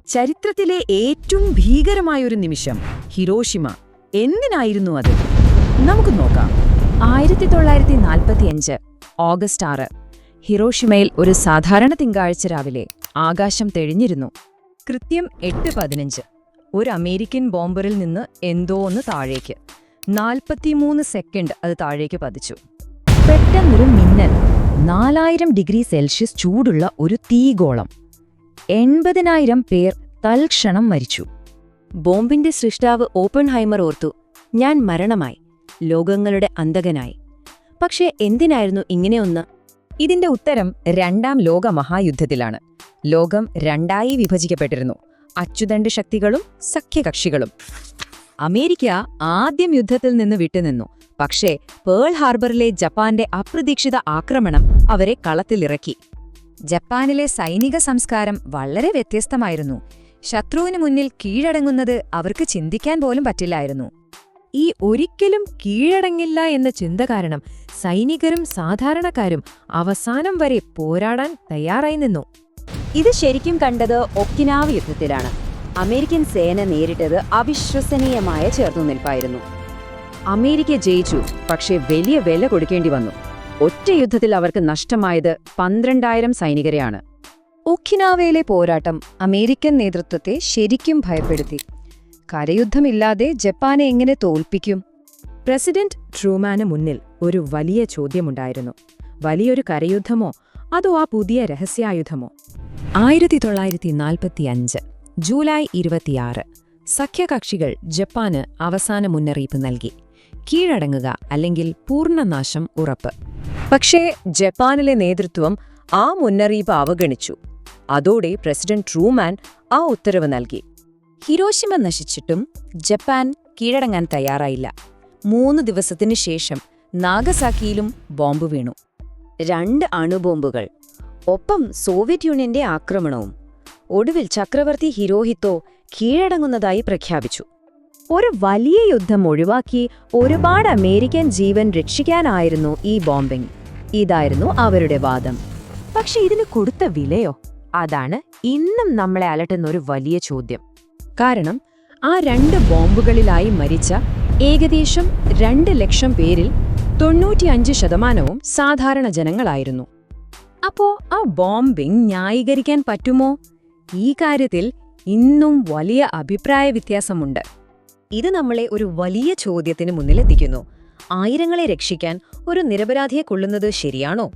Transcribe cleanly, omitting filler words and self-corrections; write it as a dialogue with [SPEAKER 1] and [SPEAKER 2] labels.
[SPEAKER 1] ചരിത്രത്തിലെ ഏറ്റവും ഭീകരമായൊരു നിമിഷം ഹിരോഷിമ. എന്തിനായിരുന്നു അത്? നമുക്ക് നോക്കാം.
[SPEAKER 2] 1945 ഓഗസ്റ്റ് 6 ഹിരോഷിമയിൽ ഒരു സാധാരണ തിങ്കളാഴ്ച രാവിലെ ആകാശം തെളിഞ്ഞിരുന്നു. കൃത്യം 8:15 ഒരു അമേരിക്കൻ ബോംബറിൽ നിന്ന് എന്തോ ഒന്ന് താഴേക്ക്. 43 സെക്കൻഡ് അത് താഴേക്ക് പതിച്ചു. പെട്ടെന്നൊരു മിന്നൽ. 4000 ഡിഗ്രി സെൽഷ്യസ് ചൂടുള്ള ഒരു തീഗോളം. 80,000 പേർ തൽക്ഷണം മരിച്ചു. ബോംബിന്റെ സൃഷ്ടാവ് ഓപ്പൺഹൈമർ ഓർത്തു, ഞാൻ മരണമായി, ലോകങ്ങളുടെ അന്തകനായി. പക്ഷേ എന്തിനായിരുന്നു ഇങ്ങനെയൊന്ന്? ഇതിന്റെ ഉത്തരം രണ്ടാം ലോക മഹായുദ്ധത്തിലാണ്. ലോകം രണ്ടായി വിഭജിക്കപ്പെട്ടിരുന്നു, അച്ചുതണ്ട് ശക്തികളും സഖ്യകക്ഷികളും. അമേരിക്ക ആദ്യം യുദ്ധത്തിൽ നിന്ന് വിട്ടുനിന്നു. പക്ഷേ പേൾ ഹാർബറിലെ ജപ്പാന്റെ അപ്രതീക്ഷിത ആക്രമണം അവരെ കളത്തിലിറക്കി. ജപ്പാനിലെ സൈനിക സംസ്കാരം വളരെ വ്യത്യസ്തമായിരുന്നു. ശത്രുവിന് മുന്നിൽ കീഴടങ്ങുന്നത് അവർക്ക് ചിന്തിക്കാൻ പോലും പറ്റില്ലായിരുന്നു. ഈ ഒരിക്കലും കീഴടങ്ങില്ല എന്ന ചിന്ത കാരണം സൈനികരും സാധാരണക്കാരും അവസാനം വരെ പോരാടാൻ തയ്യാറായി നിന്നു.
[SPEAKER 3] ഇത് ശരിക്കും കണ്ടത് ഒക്കിനാവ യുദ്ധത്തിലാണ്. അമേരിക്കൻ സേന നേരിട്ടത് അവിശ്വസനീയമായ ചെറുത്തുനിൽപ്പായിരുന്നു.
[SPEAKER 2] അമേരിക്ക ജയിച്ചു, പക്ഷേ വലിയ വില കൊടുക്കേണ്ടി വന്നു. ഒറ്റ യുദ്ധത്തിൽ അവർക്ക് നഷ്ടമായത് 12,000 സൈനികരെയാണ്. ഒക്കിനാവയിലെ പോരാട്ടം അമേരിക്കൻ നേതൃത്വത്തെ ശരിക്കും ഭയപ്പെടുത്തി. കരയുദ്ധമില്ലാതെ ജപ്പാനെ എങ്ങനെ തോൽപ്പിക്കും?
[SPEAKER 1] പ്രസിഡന്റ് ട്രൂമാന് മുന്നിൽ ഒരു വലിയ ചോദ്യമുണ്ടായിരുന്നു. വലിയൊരു കരയുദ്ധമോ അതോ ആ പുതിയ രഹസ്യായുധമോ?
[SPEAKER 2] 1945 ജൂലൈ 26 സഖ്യകക്ഷികൾ ജപ്പാന് അവസാന മുന്നറിയിപ്പ് നൽകി. കീഴടങ്ങുക അല്ലെങ്കിൽ പൂർണ്ണനാശം ഉറപ്പ്. പക്ഷേ ജപ്പാനിലെ നേതൃത്വം ആ മുന്നറിയിപ്പ് അവഗണിച്ചു. അതോടെ പ്രസിഡന്റ് ട്രൂമാൻ ആ ഉത്തരവ് നൽകി. ഹിരോഷിമ നശിച്ചിട്ടും ജപ്പാൻ കീഴടങ്ങാൻ തയ്യാറായില്ല. 3 ദിവസത്തിനു ശേഷം നാഗസാക്കിയിലും ബോംബ് വീണു.
[SPEAKER 3] 2 അണുബോംബുകൾ, ഒപ്പം സോവിയറ്റ് യൂണിയന്റെ ആക്രമണവും. ഒടുവിൽ ചക്രവർത്തി ഹിരോഹിത്തോ കീഴടങ്ങുന്നതായി പ്രഖ്യാപിച്ചു.
[SPEAKER 2] ഒരു വലിയ യുദ്ധം ഒഴിവാക്കി ഒരുപാട് അമേരിക്കൻ ജീവൻ രക്ഷിക്കാനായിരുന്നു ഈ ബോംബിംഗ്. ഇതായിരുന്നു അവരുടെ വാദം. പക്ഷെ ഇതിന് കൊടുത്ത വിലയോ? അതാണ് ഇന്നും നമ്മളെ അലട്ടുന്ന ഒരു വലിയ ചോദ്യം. കാരണം ആ 2 ബോംബുകളിലായി മരിച്ച ഏകദേശം 2 ലക്ഷം പേരിൽ 95% സാധാരണ ജനങ്ങളായിരുന്നു. അപ്പോ ആ ബോംബിംഗ് ന്യായീകരിക്കാൻ പറ്റുമോ? ഈ കാര്യത്തിൽ ഇന്നും വലിയ അഭിപ്രായ വ്യത്യാസമുണ്ട്. ഇത് നമ്മളെ ഒരു വലിയ ചോദ്യത്തിന് മുന്നിലെത്തിക്കുന്നു. ആയിരങ്ങളെ രക്ഷിക്കാൻ ഒരു നിരപരാധിയെ കൊള്ളുന്നത് ശരിയാണോ?